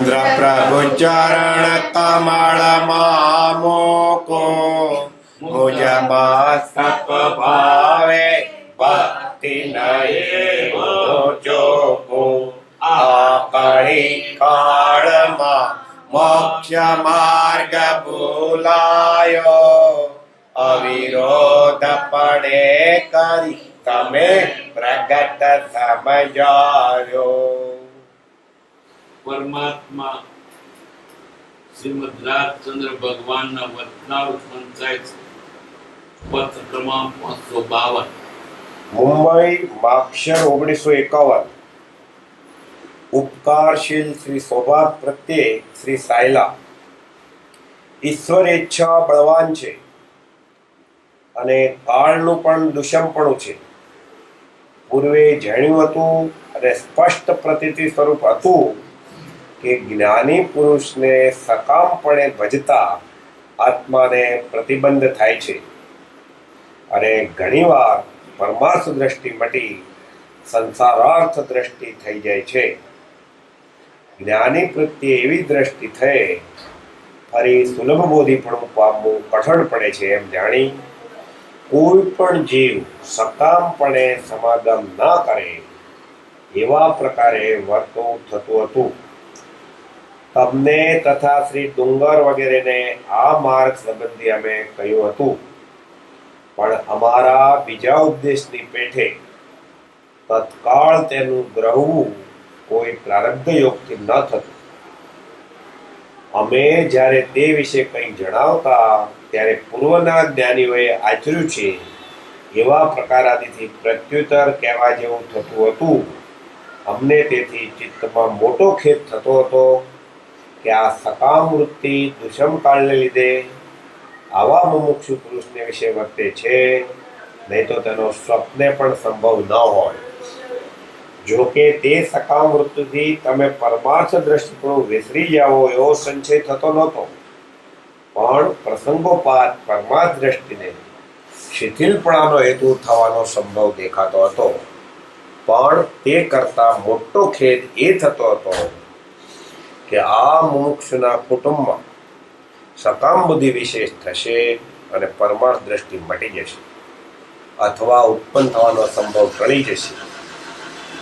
ચંદ્ર પ્રભુ ચરણ કમળ મામોકો મુજ મસ્તક ભાવે ભક્તિ નયે જોકો આકળી કાળમાં મોક્ષ માર્ગ ભૂલાયો અવિરોધ પડે કરી તમે પ્રગટ સમજાયો. પરમાત્મા શ્રીમદ રાજચંદ્ર ભગવાનના વચનામૃત પંચાયત પત્ર ક્રમાંક 552 મુંબઈ માક્ષર 1951. ઉપકારશીલ શ્રી સૌભાગ્ય પ્રત્યે શ્રી સાયલા. ઈશ્વર ઈચ્છા બળવાન છે અને કાળનું પણ દુષમપણું છે. પૂર્વે જાણ્યું હતું અને સ્પષ્ટ પ્રતીતિ સ્વરૂપ હતું કે જ્ઞાની પુરુષને સકામપણે ભજતા આત્માને પ્રતિબંધ થાય છે અને ઘણીવાર પરમાર્થ દ્રષ્ટિ મટી સંસારાર્થ દ્રષ્ટિ થઈ જાય છે. જ્ઞાની પ્રત્યે એવી દ્રષ્ટિ થઈ ફરી સુલભ બોધીપણું પામવું કઠણ પડે છે એમ જાણી કોઈ પણ જીવ સકામપણે સમાગમ ના કરે એવા પ્રકારે વર્તવું થતું હતું. તમને તથા શ્રી ડુંગર વગેરેને આ માર્ગ સંબંધી અમે કહ્યું હતું, પણ અમારા બીજા ઉપદેશની પેઠે તત્કાળ તેનું ગ્રહવું કોઈ પ્રારબ્ધ યોગથી ન થતું. અમે જ્યારે તે વિશે કંઈ જણાવતા ત્યારે પૂર્વના જ્ઞાનીઓએ આચર્યું છે એવા પ્રકારાદિથી પ્રત્યુત્તર કહેવા જેવું થતું હતું. અમને તેથી ચિત્તમાં મોટો ખેદ થતો હતો કે આ સકામ વૃત્તિ દુષમકાળને લીધે આવા મુમુક્ષુ પુરુષને વિશે વર્તે છે, નહીં તો તેનો સ્વપ્ને પણ સંભવ ન હોય. જો કે તે સકામ વૃત્તિથી તમે પરમાર્થ દ્રષ્ટિકોણ વિસરી જાઓ એવો સંશય થતો નહોતો, પણ પ્રસંગોપાત પરમાર્થ દ્રષ્ટિને શિથિલપણાનો હેતુ થવાનો સંભવ દેખાતો હતો. પણ તે કરતા મોટો ખેદ એ થતો હતો કે આ મુમુક્ષુના કુટુંબમાં સકામ બુદ્ધિ વિશેષ થશે અને પરમાર્થ દ્રષ્ટિ મટી જશે અથવા ઉત્પન્ન થવાનો સંભવ ટળી જશે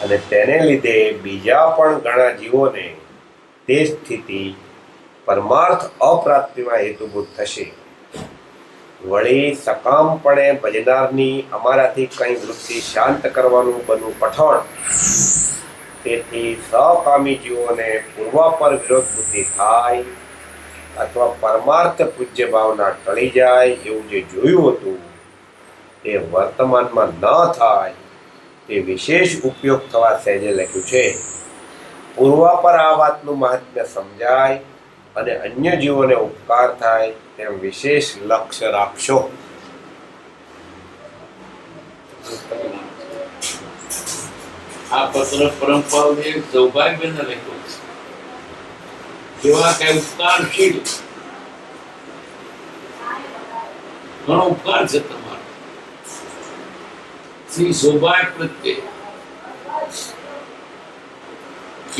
અને તેને લીધે બીજા પણ ઘણા જીવોને તે સ્થિતિ પરમાર્થ અપ્રાપ્તિમાં હેતુભૂત થશે. વળી સકામપણે ભજનારની અમારાથી કંઈ વૃત્તિ શાંત કરવાનું બનવું કઠણ. તેથી સકામી જીવોને પૂર્વાપર વિરોધ બુદ્ધિ થાય અથવા પરમાર્થ પૂજ્ય ભાવના ટળી જાય એવું જે જોયું હતું તે વર્તમાનમાં ન થાય તે વિશેષ ઉપયોગ થવા સહેજે લખ્યું છે. પૂર્વાપર આ વાતનું મહાત્મ્ય સમજાય અને અન્ય જીવોને ઉપકાર થાય તેમ વિશેષ લક્ષ્ય રાખશો. આ પત્ર પરંપરાએ સૌભાગ્યને લખ્યો છે. જેવા કઈ ઉપકારશીલ ઘણો ઉપકાર છે તમારો શ્રી સૌભાગ્ય પ્રત્યે.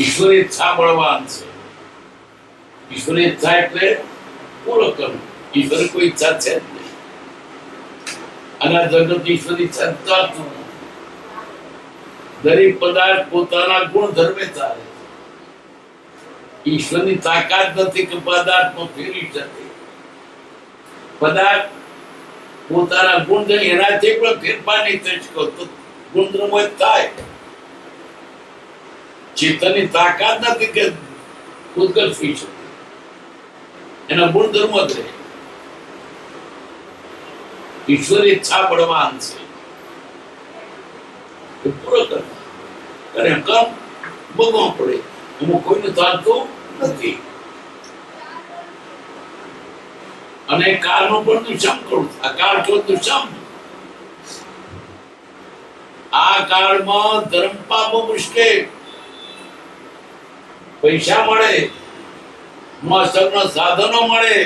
ઈશ્વરી ઈચ્છા બળવાન છે. ઈશ્વરી ઈચ્છા એટલે પૂરો કરવું. ઈશ્વર કોઈ ઈચ્છા છે જ નહીં અને આ જગત ઈશ્વરી ઈચ્છા ચાલતું નથી. દરેક પદાર્થ પોતાના ગુણ ધર્મે ચાલે. ઈશ્વરની તાકાત નથી કે પદાર્થમાં ફેરવી શકે. પદાર્થ પોતાના ગુણધર્મ એનાથી પણ ફેરફાર નહીં થઈ શકો તો ગુણધર્મો થાય. ચેતનની તાકાત નથી કે ઉદ્ગત થઈ શકે, એના ગુણધર્મો જ રહે. ઈશ્વર ઈચ્છા બળવાન છે. પૂરો કરે કામ ભોગવવું પડે. અમુક કોઈને ચાલતું નથી અને કાળનું પણ દુષમ કરું. આ કાળ તો દુષમ. આ કાળમાં ધર્મ પામવું મુશ્કેલ. પૈસા મળે, મસ્તકના સાધનો મળે,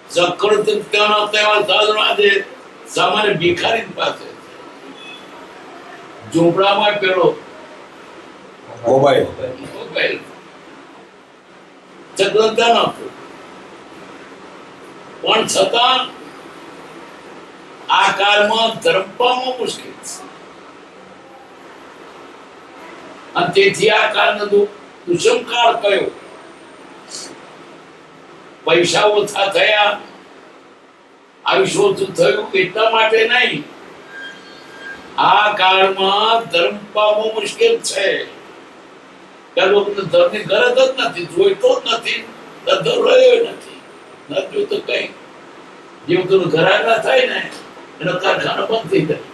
સકળ તેવા સાધનો આજે સામાન્ય ભિખારી પાસે. ઝૂંપડામાં પેલો મોબાઈલ ગ્રંથ નહોતું, પણ છતાં આ કાળમાં ધર્મ પામવો મુશ્કેલ છે. અને તેથી આ કાળનો દુષ્મકાળ કયો. પૈસા ઓછા થયા, આયુષ્ય ઓછું થયું એટલા માટે નહીં, આ કાળમાં ધર્મ પામવો મુશ્કેલ છે. કે લોકોને ધર્મની ગરજ જ નથી, જોઈતો જ નથી, ધંધો રહ્યો નથી, ન જોઈતો કઈ. જેવું તેનું ઘરાક ના થાય ને એનો કારખાનો બંધ થઈ જાય,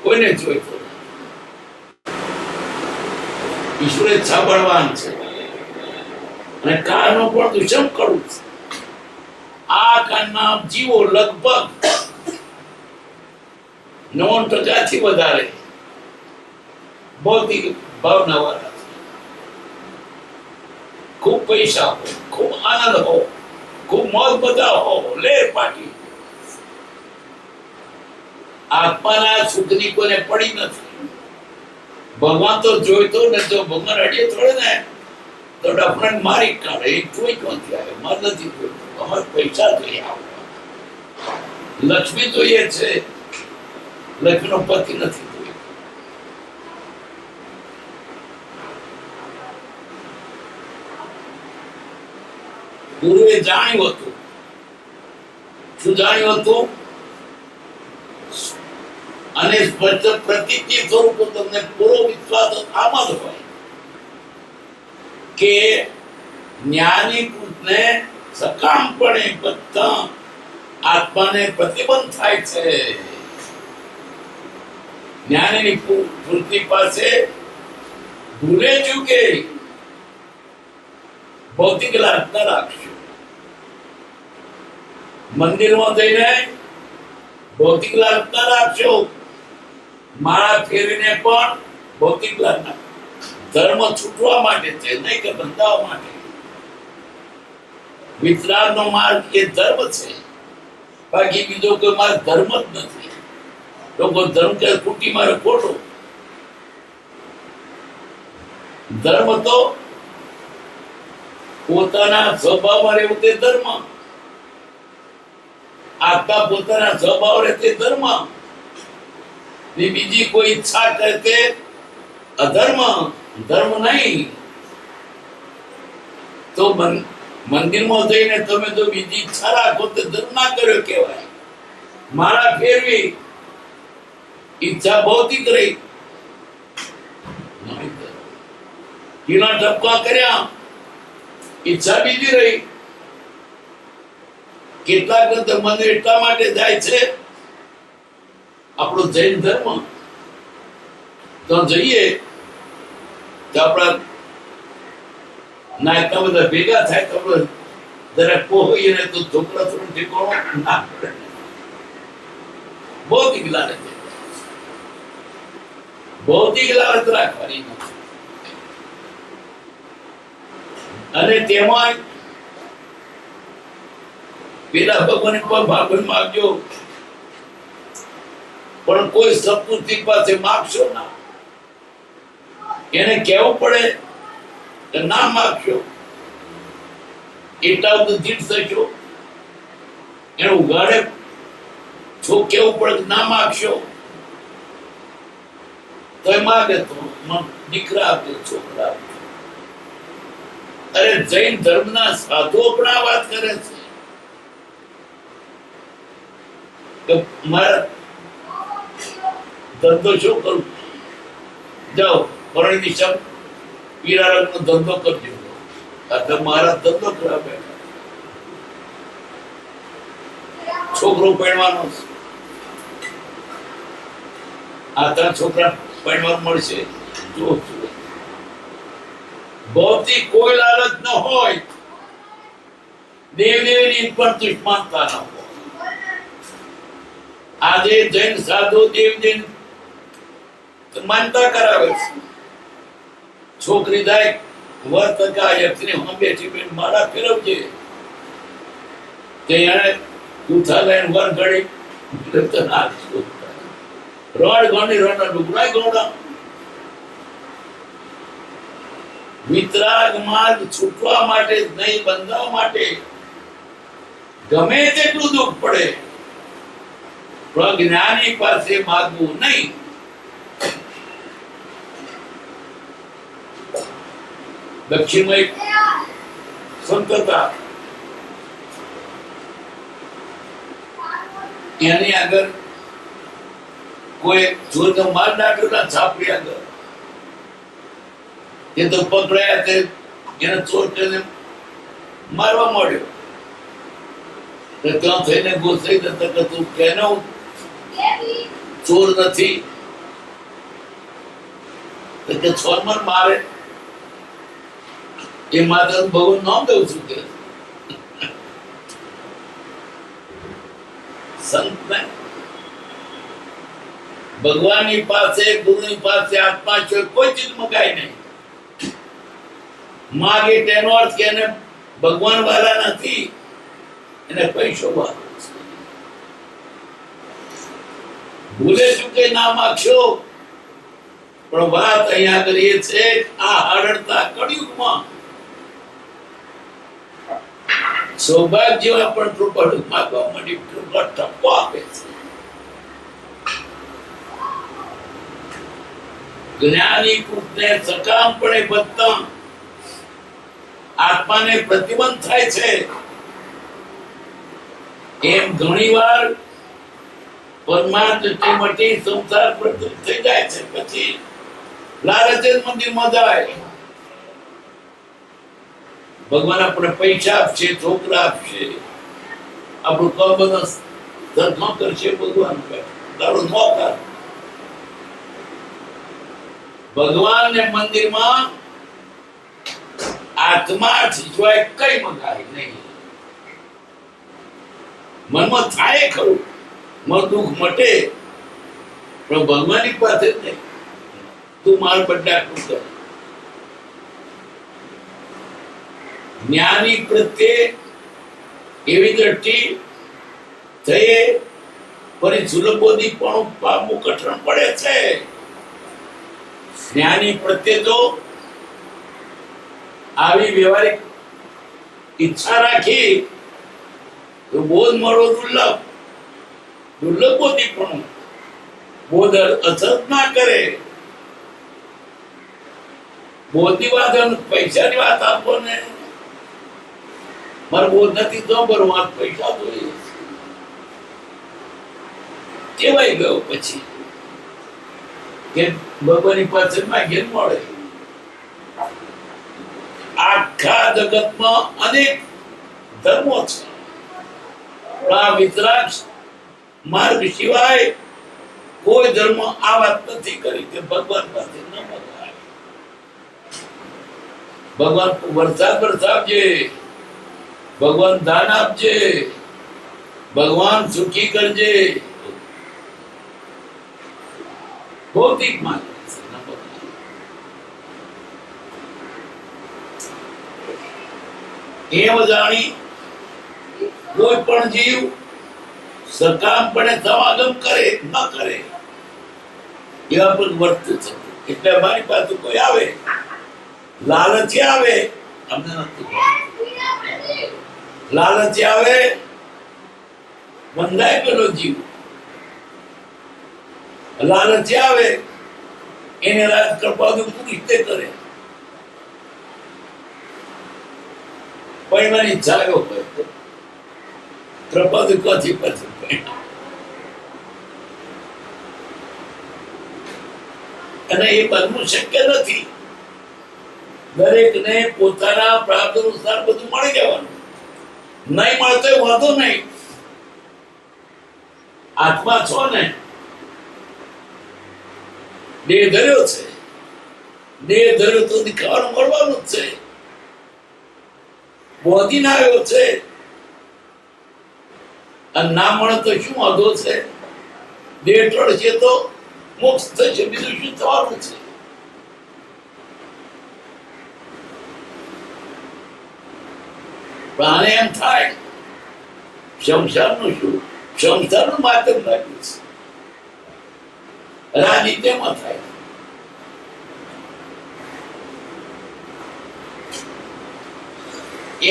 કોઈને જોઈતો. ઈશ્વરે સાંભળવાન છે અને કાળનો પણ દુષમ કરવું છે. આ કાળના જીવો લગભગ 9% વધારે ભૌતિક ભાવના વાળા છે. ખૂબ પૈસા હો, ખૂબ આનંદ હો, ખૂબ મોજ બધા હો, લેર પાટી, આત્માના સુખની કોઈને પડી નથી. ભગવાન તો જોઈતો ને, જો ભગવાન અડીએ થોડે ને તો ડફરન મારી કાઢે. એ જોઈ ક્યાંથી આવે? માર નથી જોઈતો, અમારે પૈસા જોઈએ, લક્ષ્મી જોઈએ છે, લક્ષ્મીનો પતિ નથી જોઈતો. ગુરુએ જાણ્યું હતું. શું જાણ્યું હતું? અને સ્પષ્ટ પ્રતિજ્ઞ સ્વરૂપ તમને પૂરો વિશ્વાસ આમાં જ હોય કે જ્ઞાની પુરુષને સકામપણે બધા આત્માને પ્રતિબંધ થાય છે. જ્ઞાનીની પૂર્તિ પાસે ભૂલે ચૂકે ભૌતિક લાભ ન રાખશો. મંદિરમાં જઈને ભૌતિક લાભ ન રાખશો. માળા ફેરીને પણ ભૌતિક લાભ ના. ધર્મ છૂટવા માટે છે, નહીં કે બંધાવવા માટે. વિતરાગનો માર્ગ એ ધર્મ છે, બાકી બીજો કોઈ માર્ગ ધર્મ જ નથી. લોકો ધર્મ કે ખૂટી મારે ખોટો. ધર્મ તો પોતાના સ્વભાવમાં રહેવું તે ધર્મ. આત્મા પોતાના સ્વભાવ રહે તે ધર્મ. ને બીજી કોઈ ઈચ્છા કરે તે અધર્મ, ધર્મ નહીં. તો મંદિરમાં જઈને તમે જો બીજી ઈચ્છા રાખો તો ધર્મ ના કર્યો કહેવાય. માળા ફેરવી, ઈચ્છા ભૌતિક રહી, કીના ટપકા કર્યા, ઈચ્છા બીજી રહી. કેટલાક મંદિર એટલા માટે જાય છે, આપણો જૈન ધર્મ તો જઈએ તો આપણા ના એટલા બધા ભેગા થાય તો આપણે જરાક પોહીએ ને તો છોકરા થોડું ઠીકવાનું ના પડે. ભૌતિક લાલચ, ભૌતિક લાલચ રાખવાની નથી. અને તેમાં પેલા ભગવાન પણ ભાગવત માગજો, પણ કોઈ સપૂતી પાસે માગશો ના. એને કહેવું પડે કે ના માગશો, એટલા બધું જીત થશો. એને ઉગાડે છો કેવું પડે કે ના માગશો, તો એ માગે તો દીકરા આપે, છોકરા આપે. અરે જૈન ધર્મના સાધુઓ પણ આ વાત કરે છે કે મારા ધંધો શું કરું, જાઓ પરણી દિશા પીળા રંગનો ધંધો કરજો. આ મારા ધંધો કરવા બેઠા. છોકરો પરણવાનો, આ 3 છોકરા પરણવા મળશે. જો ભૌતિક કોઈ લાલચ ન હોય, દેવદેવીની પણ દુશ્મનતા ન હોય. આજે જૈન સાધુ દેવદેવ માનતા કરાવે છે. છોકરી જાય વર્તકા યક્ષની હંબે છે મારા ફેરવજે, તે એને ઉઠા લઈને વર ઘડી રોડ ગોણી રોડના ડુગરાય ગોડા. વિતરાગમાં છૂટવા માટે જ નહીં, બંધાવા માટે ગમે તેટલું દુઃખ પડે પણ જ્ઞાની પાસે માગવું નહીં. દક્ષિણમાં એક સંત હતા, એની આગળ કોઈ ચોરનો માર નાખ્યો છાપરી આગળ, એ તો પકડાયા તે એને ચોર તેને મારવા માંડ્યો. તો ત્યાં થઈને ગોસાઈ જતા કે તું કેનો ચોર નથી? તો કે ચોર મને મારે એ માતાનું ભગવાન નામ દઉં છું કે સંતને ભગવાનની પાસે, ગુરુની પાસે આત્મા છે, કોઈ ચીજ મગાય નહીં. માગે તેનો અર્થ કે એને ભગવાન વાળા નથી, એને પૈસો વાળો છે. ભૂલે શું કે ના માગશો, પણ વાત અહીંયા આગળ એ છે આ હરડતા કળિયુગમાં સૌભાગ્ય પણ કૃપા માગવા માંડી, કૃપા ટપ્પો આપે છે. જ્ઞાની પુરુષને સકામપણે બધતા આત્માને પ્રતિબંધ થાય છે. એમ ઘણીવાર પરમાર્થ મટી સંસાર પ્રતિબંધ થઈ જાય છે, પછી લાલચ મંદિરમાં જાય. ભગવાન આપણે પૈસા આપશે, છોકરા આપશે, આપણું કબરસ ધર્મ કરશે, ભગવાન તારું નોકર. ભગવાન ને મંદિરમાં આત્મા સિવાય કઈ મંગાય નહીં. મનમાં થાય ખરું, મન દુઃખ મટે, પણ ભગવાનની પાસે જ નહીં. તું માર બદલા કર. જ્ઞાની પ્રત્યે એવી દ્રષ્ટિ થઈ ફરી સુલભોથી પણ પામવું કઠણ પડે છે. જ્ઞાની પ્રત્યે તો આવી વ્યવહારિક ઈચ્છા રાખી તો બોધ મળવો દુર્લભ, દુર્લભોથી પણ બોધ અસર ના કરે. બોધની વાત પૈસાની વાત આપો ને, મારો બોધ નથી તો ભરવા પૈસા જોઈએ, કેવાય ગયો પછી કે ભગવાનની પાસે માગે મળે. આખા જગતમાં અનેક ધર્મો છે, પણ આ વિતરાગ માર્ગ સિવાય કોઈ ધર્મ આ વાત નથી કરી કે ભગવાન પાસે ન મગાય. ભગવાન વરસાદ વરસાવજે, ભગવાન દાન આપજે, ભગવાન સુખી કરજે, ભૌતિક માર્ગ એમ જાણી કોઈ પણ જીવ સકામપણે સમાગમ કરે ન કરે એવા પણ વર્તું છે. એટલે અમારી પાસે કોઈ આવે લાલચી આવે, અમને નથી લાલચી આવે, બંધાય પેલો જીવ લાલચી આવે એને રાજ કૃપાનું પૂરી તે કરે. પૈણાની ઈચ્છા આવ્યો હોય કૃપાનું ક્યાંથી પછી અને એ બનવું શક્ય નથી. દરેકને પોતાના પ્રાપ્ત અનુસાર બધું મળી જવાનું. નહીં મળતો વાંધો નહીં, આત્મા છો ને, દેહ ધર્યો છે, દેહ ધર્યો તો દેખાવાનું મળવાનું જ છે. બોધીને આવ્યો છે અને ના મળે તો શું વાંધો છે? દેહ ટળશે તો મોક્ષ થશે, બીજું શું થવાનું છે? પ્રાણે એમ થાય સંસારનું શું, સંસારનું માત્ર લાગ્યું છે, રાજનીતિમાં થાય.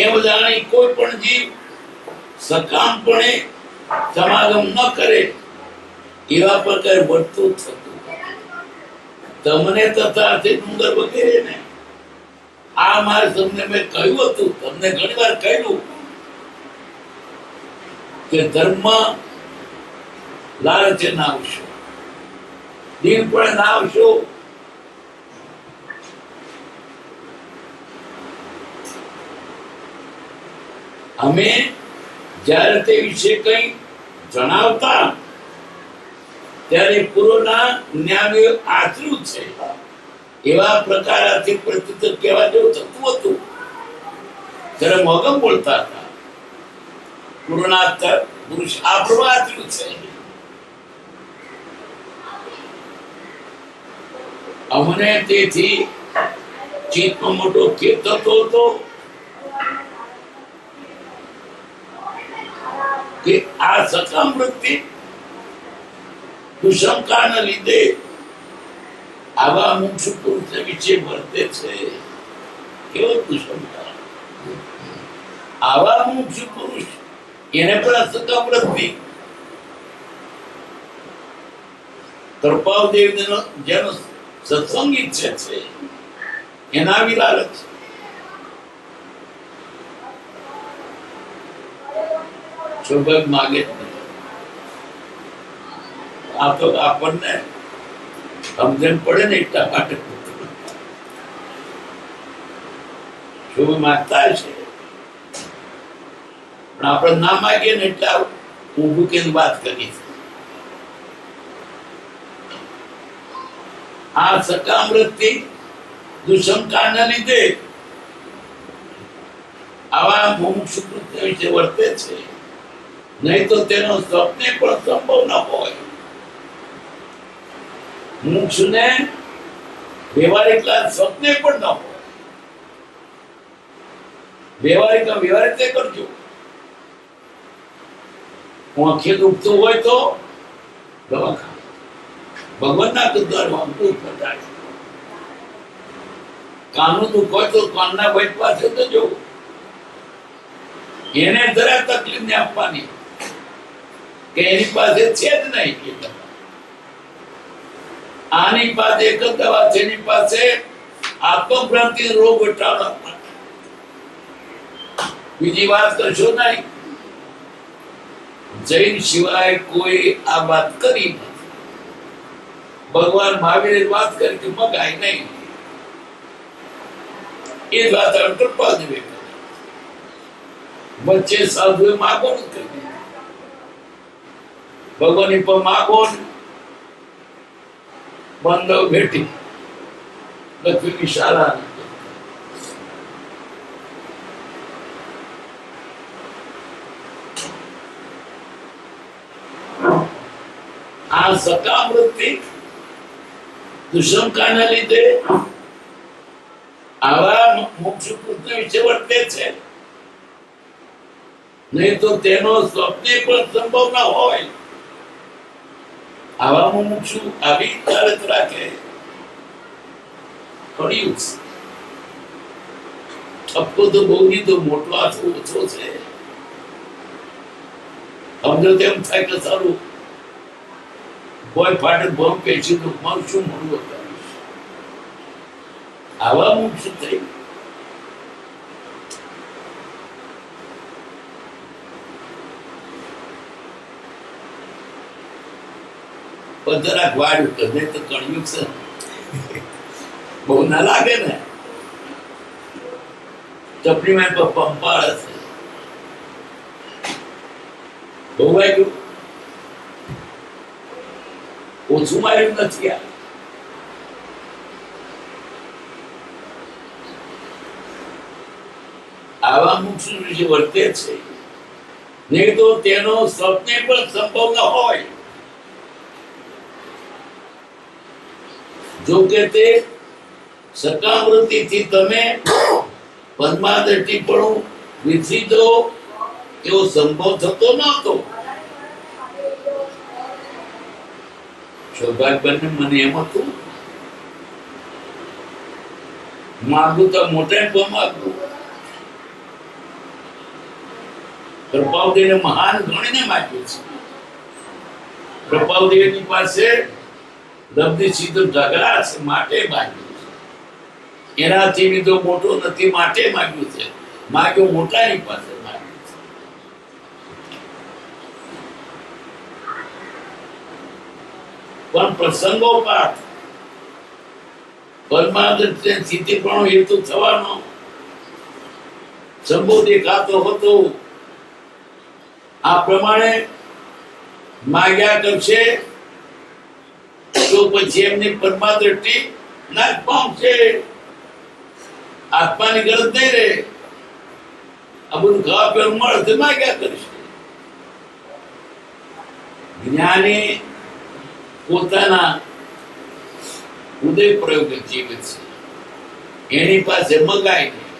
એમ જાણી કોઈ પણ જીવ સકામપણે સમાગમ ન કરે એવા પ્રકારે વર્તું થતું. તમને તથા તે ડુંગર વગેરે ને આ મારે તમને મેં કહ્યું હતું, તમને ઘણી વાર કહ્યું કે ધર્મ લાલચે ના આવશો, દિન પણ ના આવશો. અમે જ્યારે તે વિશે કંઈ જણાવતા ત્યારે પૂર્વના જ્ઞાનીઓ આચર્યું છે એવા પ્રકારથી પ્રત્યુત્તર કહેવા જેવું થતું હતું. ત્યારે મોગમ બોલતા હતા, પૂર્વના પુરુષ આ પ્રમાણે આચર્યું છે. અમને તેથી ચિત્તમાં મોટો ખેદ થતો હતો કે આ સકામ વૃત્તિ કુશંકાના લીધે આવા મુક્ષુ પુરુષ વિશે વર્તે છે. કેવો કુશંકા! આવા મુક્ષુ પુરુષ એને પણ સકામ વૃત્તિ. કૃપાદેવ જેનો સત્સંગ ઈચ્છે છે એના વિલાલચ. સૌભાગ્ય માગે જ નહીં. આ તો આપણને સમજણ પડે ને એટલા માટે શુભ માંગતા છે, પણ આપણે ના માગીએ ને એટલે ઊભું કે વાત કરી. આ સકામ વૃત્તિ દુશંકાના લીધે આવા મુમુક્ષુ વિશે વર્તે છે, નહીં તો તેનો સ્વપ્ને પણ સંભવ ન હોય. મુમુક્ષુને વ્યવહારિક લાભ સ્વપ્ને પણ ન હોય. વ્યવહારિક રીતે કરજો. આંખે દુખતું હોય તો દવાખાના, ભગવાનના દ્વારા દૂધ પધારે. કાનનું દુઃખ હોય તો કાનના વૈદ પાસે તો જવું. એને જરા તકલીફ ને આપવાની કે એની પાસે છે જ નહીં. આની પાસે એક જ દવા છે, એની પાસે આત્મભ્રાંતિ રોગ ઘટાડવા માટે. બીજી વાત કરશો નહીં. જૈન સિવાય કોઈ આ વાત કરી નથી. ભગવાન મહાવીરે વાત કરી કે મગાય નહીં. એ વાત કૃપાદેવે કરી. વચ્ચે સાધુએ માગો ન કરી. ભગવાન પર માગો બંધો ભેટી લક્ષ્મી શાળા. આ સકામ વૃત્તિ દુશંકાના લીધે આવા મુક્ષુ પુત્ર વિશે વર્તે છે, નહીં તો તેનો સ્વપ્ને પણ સંભવ ન હોય. આવા મુક્ષુ આવી ચાલત રાખે. પડ્યું ઠપકો તો બહુ નહીં, તો મોટો હાથ ઓછો છે. સમજો તેમ થાય કે સારું કોઈ ફાટે બોમ્બ પેચી તો મારું શું મળવું હતું. આવા મુક્ષુ થઈ જરાક વાળ્યું કે નહીં તો કણ્યું છે. બહુ ના લાગે ને. ચપડીમાં પંપાળ છે. બહુ વાગ્યું, ઓછું માર્યું નથી. આવા મુક્ષુ વિશે વર્તે છે, નહીં તો તેનો સ્વપ્ને પણ સંભવ ન હોય. જો કે તે સકામ વૃત્તિથી તમે પદ્માદૃષ્ટિપણું વિકસી દો એવો સંભવ થતો નહોતો. સૌભાગ્યને મને એમ હતું માગું તો મોટા માગું, કૃપાવદેવને મહાન ગણીને માગ્યું છે. કૃપાવદેવની પાસે લબ્ધિ સિદ્ધ ઝઘડા છે માટે માગ્યું છે. એનાથી બીજો મોટો નથી માટે માગ્યું છે. માગ્યો મોટાની પાસે માગ્યું છે. પણ પ્રસંગોપાત પરમાનંદ સ્થિતિપણો હેતુ થવાનો સંભવ દેખાતો હતો. આ પ્રમાણે માગ્યા કરશે તો પછી એમની પરમા દ્રષ્ટિ નાશ પામશે. આત્માની ગરજ નહીં રહે. આ બધું ખાવા પીવાનું મળે તો માગ્યા કરશે. જ્ઞાની પોતાના ઉદય પ્રયોગ જીવે છે. એની પાસે મગાય નહીં.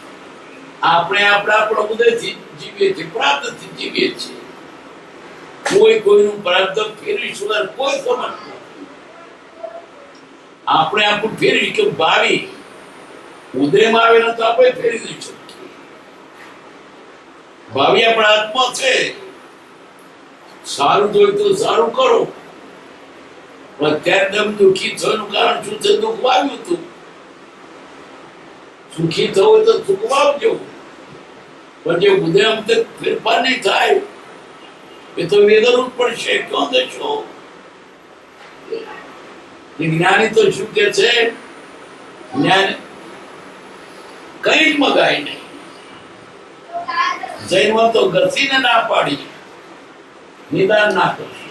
આપણે આપણો ઉદયથી જીવીએ છીએ, પ્રાપ્તથી જીવીએ છીએ. કોઈ કોઈનું પ્રાપ્ત ફેરવી સુધાર કોઈ સમજ નથી. આપણે આપણું ફેરવી કે ભાવી ઉદયમાં આવેલા તો આપણે ફેરવી દઈ શકીએ. ભાવિ આપણા આત્મા છે. સારું જોઈએ તો સારું કરો. પણ અત્યારે તમે દુઃખી થવાનું કારણ શું છે? દુઃખ વાવ્યું હતું. સુખી થવું હોય તો સુખ વાવજો. પણ જે ઉદય અંતે ફેરફાર નહીં થાય એ તો વેદરૂપ પડશે. ક્યાં દેશો? જ્ઞાની તો શું કે છે? જ્ઞાન કઈ જ મગાય નહીં. જૈનમાં તો ઘસીને ના પાડી, નિદાન ના કરશે.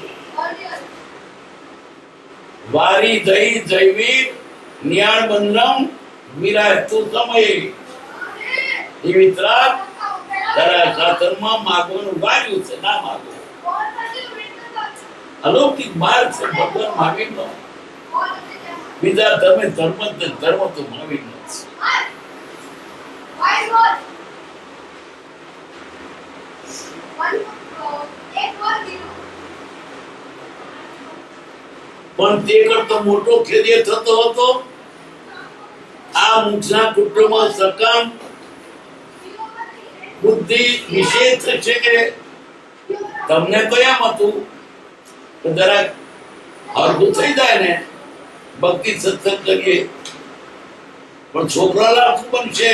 વારી જઈ જૈવી ન્યાણ બંધમ વિરાજતુ સમયે એવી ત્રાપ તારા શાસનમાં માગવાનું વાર્યું છે. ના માગો. અલૌકિક માર્ગ છે. ભગવાન માગી લો. બીજા તમે ધર્મ તો માગી લો. પણ તે કરતો મોટો ખેદે થતો હતો આ મુક્ષના કુટુંબમાં સકામ બુદ્ધિ વિશેષ છે કે તમને તો એમ હતું કે જરાક હળવું થઈ જાય ને ભક્તિ સત્સંગ કરીએ. પણ છોકરા લાભ બનશે.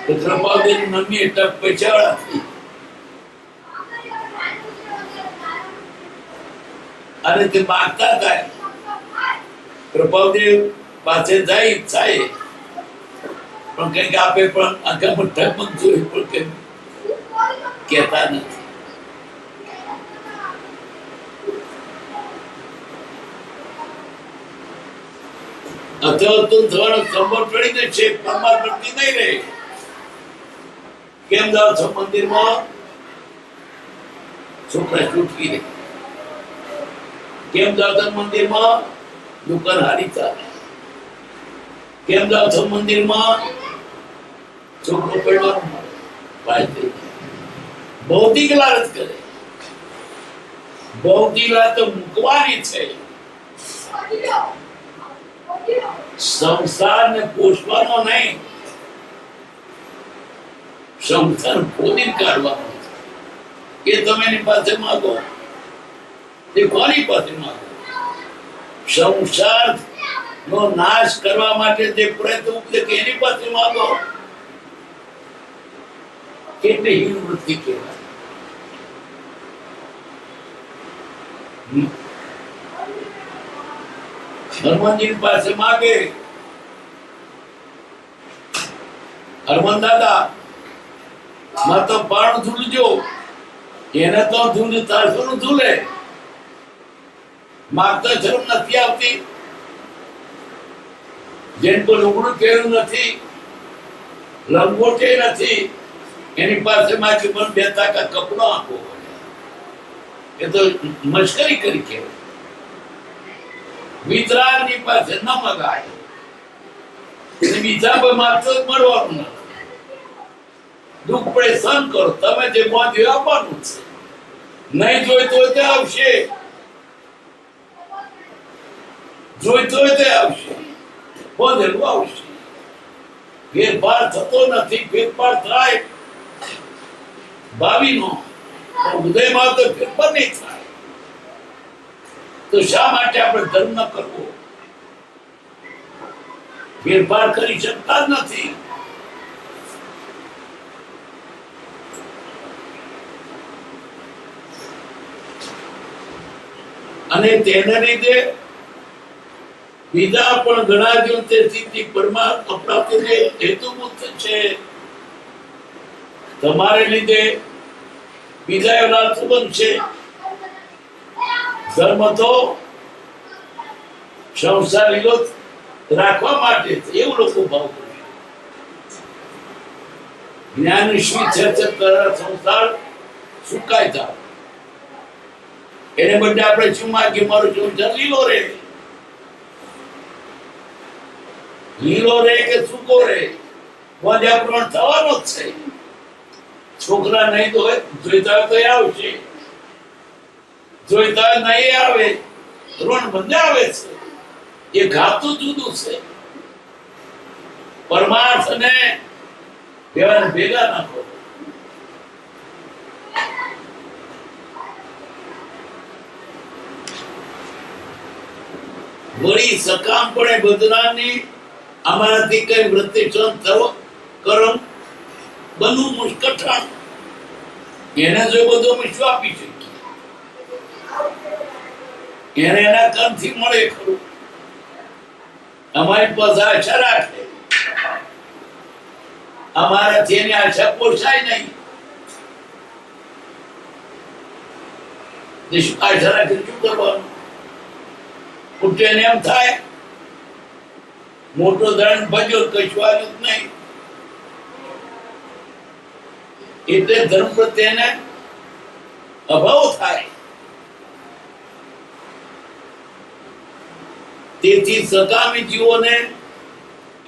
કૃપાદેવ નમી ટપ પૈસા અને તે માગતા થાય. કૃપાદેવ પાસે જાય ઈચ્છાએ પણ કઈક આપે. પણ આખા મઠ્ઠા જોયું પણ કઈ કહેતા નથી. અથવા તો થવાનો સંભવ પડી જશે. પરમાર પ્રતિ નહીં રહે. કેમ જાઓ છો મંદિરમાં? છોકરા છૂટકી રહે. કેમ જાઓ છો મંદિરમાં? દુકાન હારી ચાલે. કેમ જાઓ છો મંદિરમાં? છોકરો પડવાનું મળે. ભૌતિક લાલચ કરે. ભૌતિક લાલચ તો મૂકવાની છે. સંસારને પોષવાનો નહીં. સંસાર ખોદી કાઢવાનો. એ તમે એની પાસે માંગો. એ કોની પાસે માંગો? સંસાર નો નાશ કરવા માટે જે પ્રયત્ન ઉપદેશ એની પાસે માંગો. કેટલી હીન વૃત્તિ કહેવાય. હનુમાનજી પાસે માગે. હનુમાન દાદા માં તો પાણ ધૂલજો. એને તો ધૂલ તારસોનું ધૂલે. માગતા શરમ નથી આવતી. જેન પર લુગડું પહેર્યું નથી, લંગોટે નથી, એની પાસે માંથી પણ બે તાકા કપડો આપો. એ તો મશ્કરી કરી કહેવાય. વિતરાગની પાસે ન મગાય. બીજા પર માત્ર મળવાનું નથી. દુઃખ પડે સહન કરો. તમે જે બાંધ્યું આપવાનું છે. નહીં જોઈતું હોય તે આવશે. જોઈતું હોય તે આવશે. બાંધેલું આવશે. ફેરફાર થતો નથી. ફેરફાર થાય ભાવિનો, પણ ઉદયમાં તો ફેરફાર નહીં થાય. તો શા માટે આપણે ધર્મ ન કરવો? ફેરફાર કરી શકતા જ નથી. અને તેને લીધે બીજા પણ ઘણા જો તે સ્થિતિ પરમાત્મા પ્રાપ્તિને હેતુભૂત છે. તમારે લીધે બીજા એવા શું બનશે? ધર્મ તો સંસાર લીલો રાખવા માટે એવું લોકો ભાવ કરે. જ્ઞાન વિશે સંસાર સુકાય જાય. એને બદલે આપણે શું માગીએ? મારો સંસાર લીલો રહે. લીલો રહે કે સૂકો રહે, પર્યાવરણ થવાનો જ છે. છોકરા નહીં તો જોઈતા હોય તો આવશે, જોઈતા હોય નહીં આવે, ઋણ બંને આવે છે. એ ગાતું જુદું છે. પરમાર્થ અને વ્યવહાર ભેગા નાખો. વળી સકામપણે બદલાની અમારાથી કઈ વૃત્તિ થવો કરમ બનવું મુશ્કેલ. એને જો બધો વિશ્વ આપી શકીએ, એને એના કર્મથી મળે ખરું. અમારી પાસે આશા રાખે, અમારાથી એની આશા પોસાય નહીં. આશા રાખી શું કરવાનું? ઉઠીને એમ થાય મોટો દંડ ભજ્યો, કશું આવ્યું જ નહીં. એટલે ધર્મ પ્રત્યેને અભાવ થાય. તેથી સકામી જીવોને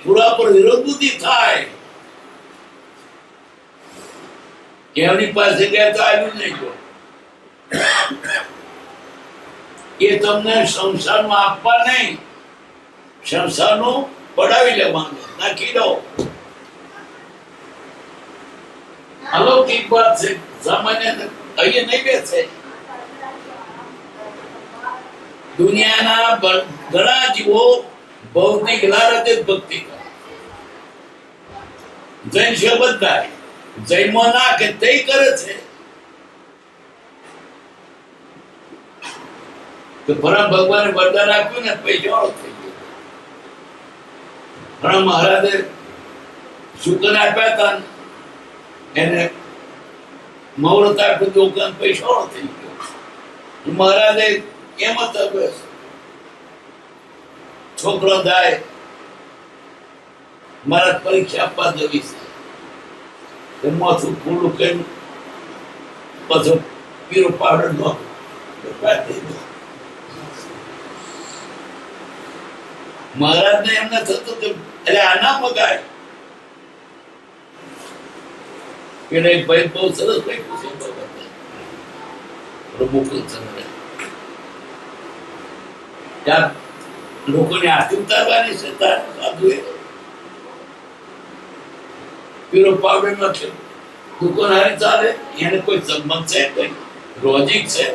પૂરા પર વિરોધ બુદ્ધિ થાય. એમની પાસે ગયા તો આવ્યું નહીં. જો એ તમને સંસારમાં આપવા નહીં, સંસારનું પડાવી લેવાનું, નાખી દો. અલૌકિક વાત છે. સામાન્ય અહીંયા નહીં બેસે. દુનિયાના ઘણા જીવો ભૌતિક લાલચે જ ભક્તિ કરે. જૈન છે બધા, જૈનમાં ના કે તે કરે છે. તો પરમ ભગવાને વરદાન આપ્યું ને, પૈસા થઈ ગયો. ઘણા મહારાજે શુકન આપ્યા હતા, એને મુહૂર્ત આપ્યું, દુકાન પૈસા થઈ ગયો. મહારાજે એમ જ છોકરો થાય, મારા પરીક્ષા આપવા જવી છે. માથું ખુલ્લું કરી પછી પીરો પાવડર નો મહારાજ ને એમને થતું કે એટલે આના મગાય. પેલા એક ભાઈ બહુ સરસ લખ્યું છે, પ્રમુખ ત્યાં લોકોને આરતી ઉતારવાની છે. સાધુએ પીરો પાવડર નાખ્યો. દુકાન હારી ચાલે, એને કોઈ સંબંધ છે, કોઈ લોજિક છે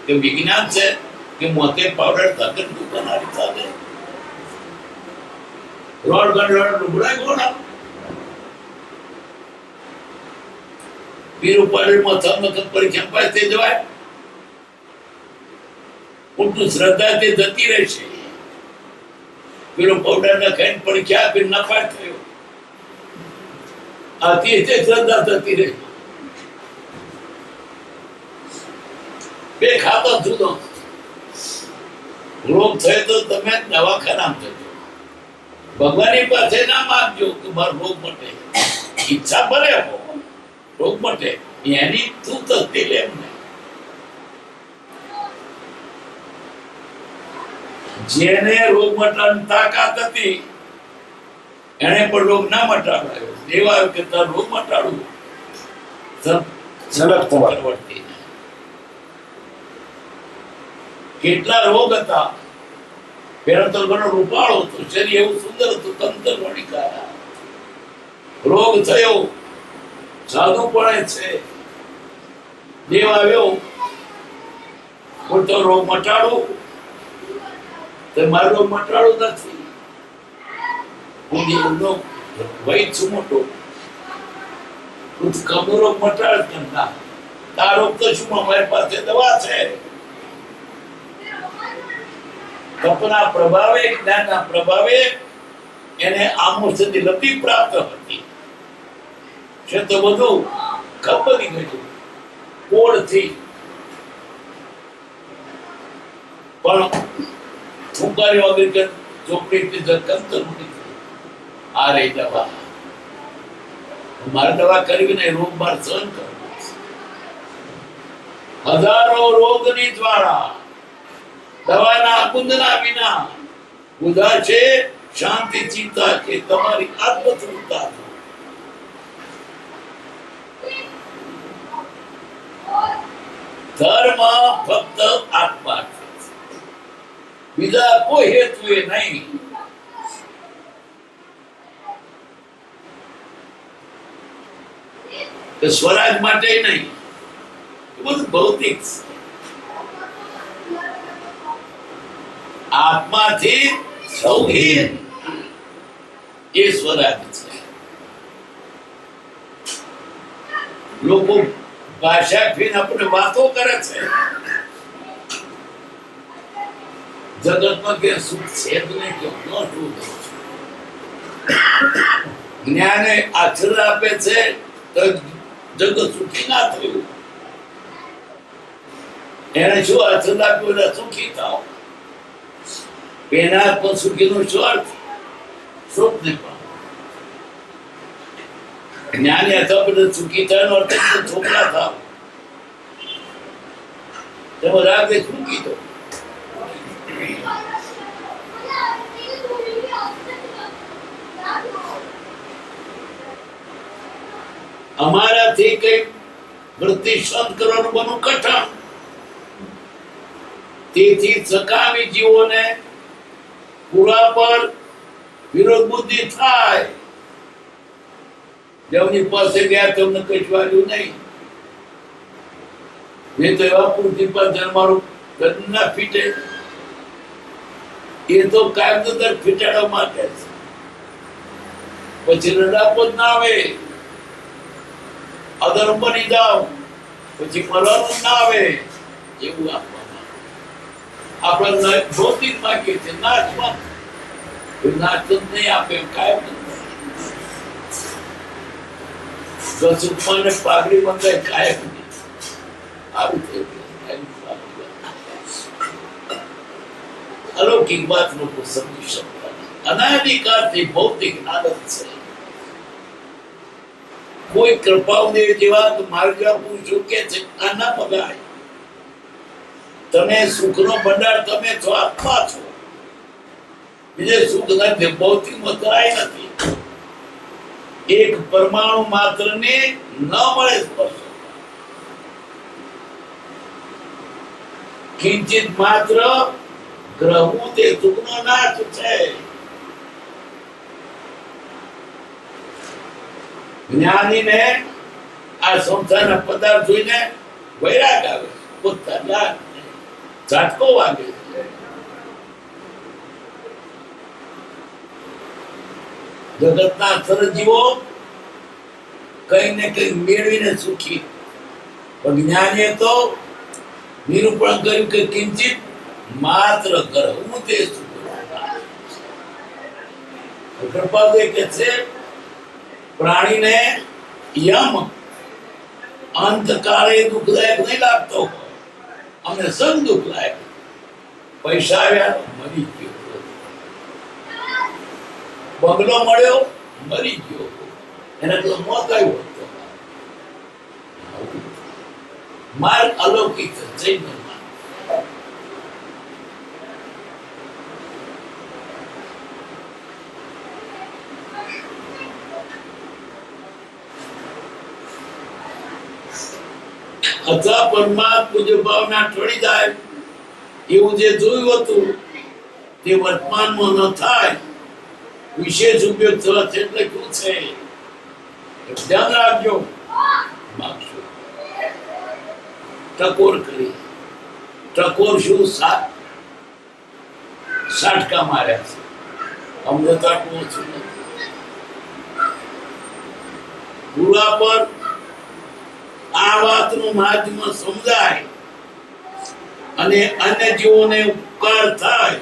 કે વિજ્ઞાન છે કે મોતે પાવડર તક દુકાન હારી ચાલે? રોડ ગંડોળ લુગડા ગોળા પીરો પાવડર માથા મતલબ પરીક્ષા પાસ થઈ જવાય. ઉલટું શ્રદ્ધા તે જતી રહેશે. પીરો પાવડર ના ખાઈને પરીક્ષા આપી નફા થયો. આથી તે શ્રદ્ધા થતી રહી. બે ખાતા જુદો. રોગ થયો તો તમે દવાખાનામાં જજો. ભગવાનની પાસે ના માંગજો કે મારો રોગ મટે. ઈચ્છા ભલે હો, રોગ મટે, એની તું થતી લે. એમને જેને રોગ મટાડવાની તાકાત હતી એને પણ રોગ ના મટાડાયો. દેવા આવ્યો કે તાર રોગ મટાડવું. કેટલા રોગ હતા. પેલા તો ઘણો રૂપાળો હતો, શરીર એવું સુંદર હતું, તંત્ર વણિકા. રોગ થયો, સાધુ પડે છે, દેવ આવ્યો, તો રોગ મટાડું, તો મારો રોગ મટાડું નથી. હું દેવનો વૈદ છું મોટો, તું કમનો રોગ મટાડ કેમ ના? તારો રોગ તો શું, અમારી પાસે દવા છે. કપના પ્રભાવે, જ્ઞાનના પ્રભાવે એને આમોસની લબ્ધિ પ્રાપ્ત હતી. છે તો બધું ખબરી ગયું કોળથી, પણ છુપારી વગર કે ચોપડીથી જકંતર આ રહી દવા. મારે દવા કરવી નહીં, રોગ માર સહન કરવો. હજારો રોગની જ્વાળા દવાના કુંદના વિના બુધા છે. શાંતિ ચિંતા છે તમારી આત્મતૃપ્તા. ધર્મ ફક્ત આત્મા છે, બીજા કોઈ હેતુ એ નહીં. સ્વરાજ માટે નહીં, એ બધું ભૌતિક છે. આત્માથી સૌહીન એ સ્વરાજ છે. લોકો ભાષા ફીને આપણે વાતો કરે છે. જગતમાં કે સુખ છે જ નહીં, કે ન સુખ. જ્ઞાને આચરણ આપે છે તો જગત સુખી ના થયું. એને શું આચરણ આપ્યું એટલે સુખી થાવ. એના પણ સુખીનો શું અર્થ? સુખ નહીં. પણ જ્ઞાની અથવા બધા સુખી થવાનો અર્થ છોકરા થાવ. તેમાં રાગે સુખી થો. અમારાથી કઈ વૃત્તિ શાંત કરવાનું બનવું કઠણ. તેથી સકામી જીવોને પૂરા પર વિરોધ બુદ્ધિ થાય. જેમની પાસે ગયા તમને કઈ વાગ્યું નહીં. મેં તો એવા પૂરતી પર જન્મારું ના ફીટે. એ તો કાયમ દર ફીટાડવા માટે છે. પછી રડાપો જ ના આવે. અધર્મ બની જાવ પછી મરવાનું ના આવે. એવું આપવામાં આપણે ભૌતિક માગીએ છીએ, નાચમાં નાચ જ નહીં આપે. કાયમ ગસુકમાં પાઘડી બંધાય કાયમ નહીં. આવું થયું. અલૌકિક વાત લોકો સમજી શકતા નથી. અનાદિકાળથી ભૌતિક આદત છે. કોઈ કૃપાઉદેવ જેવા માર્ગા પુરુષો કે છે આ ના પગાય. તમે સુખનો ભંડાર, તમે છો, આત્મા છો. બીજે સુખ નથી, ભૌતિક મતરાય નથી. એક પરમાણુ માત્ર ને ન મળે સ્પર્શ. કિંચિત માત્ર ગ્રહવું તે સુખનો નાશ છે. જ્ઞાનીને આ સંસારના પદાર્થ જોઈને વૈરાગ આવે. પોતાના ઝાટકો વાગે. જગતના સર્જીવો કઈ ને કઈ મેળવીને સુખી. પણ જ્ઞાનીએ તો નિરૂપણ કર્યું કે કિંચિત માત્ર કરવું તે સુખ. કૃપાદેવ કે છે પ્રાણીને યમ અંતકાળે દુઃખદાયક નહીં લાગતો. અમને સદ દુઃખદાયક. પૈસા આવ્યા, મરી ગયો. બંગલો મળ્યો, મરી ગયો. એને તો મોત આવ્યો હતો. માર્ગ અલૌકિક જૈન અથવા પરમાત્મા પૂજ્ય ભાવના ટળી જાય એવું જે જોયું હતું તે વર્તમાનમાં ન થાય. વિશેષ ઉપયોગ થવા એટલે શું છે? ધ્યાન રાખજો, માગશો ટકોર કરી. ટકોર શું? સાટકા માર્યા છે. અમને તો આટલું ઓછું નથી. ગુરુ પર આ વાતનું મહાત્મ્ય સમજાય અને અન્ય જીવોને ઉપકાર થાય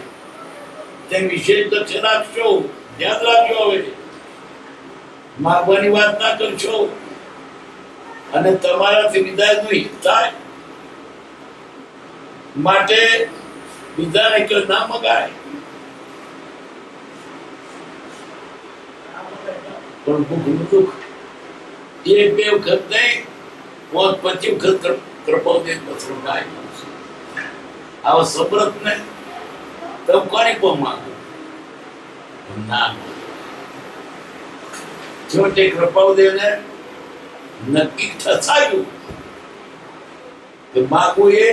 તે વિશેષ લક્ષ્ય રાખશો. ધ્યાન રાખજો. હવે માગવાની વાત ના કરશો અને તમારાથી વિદાયનું હિત થાય માટે બીજાને કે ના મગાય. પણ ભૂખનું દુઃખ એક બે વખત નહીં, 25 વખત કૃપાદે પથરો ગાય. આવો સમૃદ્ધ ને તમે કોને કો માંગો? ના. છોટે કૃપાદેવને નક્કી થયું કે માગવું એ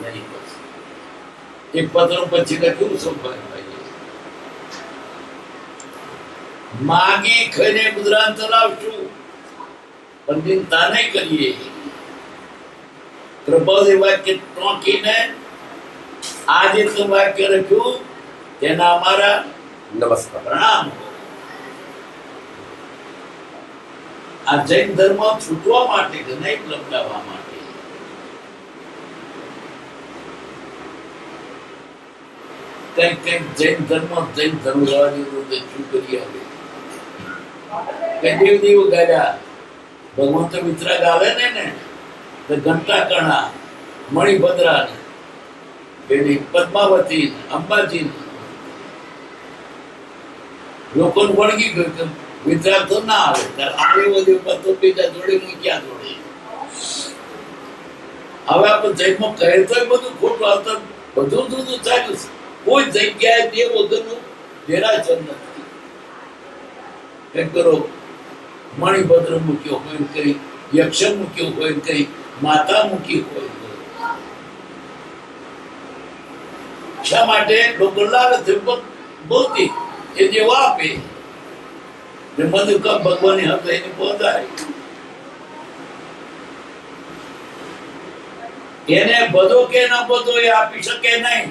નહીં. એક પત્ર પછી લખ્યું સંભાળ માગી ખાઈને ગુજરાન ચલાવશું પણ ચિંતા નહીં કરીએ. કૃપાદેવ વાક્ય ટોકીને આજે તો વાક્ય લખ્યું તેના અમારા નમસ્કાર. પ્રણામ. આ જૈન ધર્મ છૂટવા માટે કે નહીં લંબાવવા માટે. કઈક જૈન ધર્મ રહેવાની શું કરી આવે? કઈ દેવ ગાયા ભગવાન તો મિત્રા ગાવે ને તો ઘંટા કણા મણિભદ્રા પેલી પદ્માવતી અંબાજી લોકોને વળગી ગયું કે મિત્રા તો ના આવે. ત્યારે આવે બધું પતો બીજા જોડે ક્યાં જોડે. હવે આપણે જૈનમાં કહે તો બધું ખોટું આવતા બધું જુદું ચાલ્યું છે. કોઈ જગ્યાએ દેવ વગરનું દેરાસર નથી. એમ કરો મણિભદ્ર મૂક્યો હોય કઈ, યક્ષ મૂક્યો હોય કઈ, માતા મૂકી હોય. શા માટે લોકો લાવે છે? ભૌતિક એ જેવો આપે ને બધું કપ ભગવાનની હક એને પહોંચાય. એને બધો કે ના બધો એ આપી શકે નહીં.